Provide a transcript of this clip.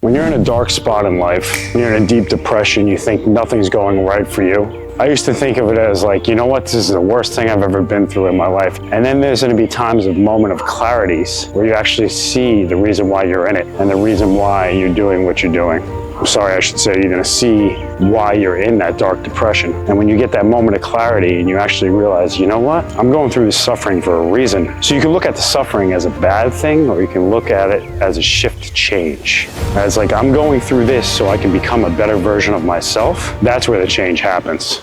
When you're in a dark spot in life, when you're in a deep depression, you think nothing's going right for you. I used to think of it as like, you know what, this is the worst thing I've ever been through in my life. And then there's gonna be times of moment of clarities where you actually see the reason why you're in it and the reason why you're doing what you're doing. I'm sorry, I should say you're gonna see why you're in that dark depression. And when you get that moment of clarity and you actually realize, you know what, I'm going through this suffering for a reason. So you can look at the suffering as a bad thing, or you can look at it as a shift to change. As like, I'm going through this so I can become a better version of myself. That's where the change happens.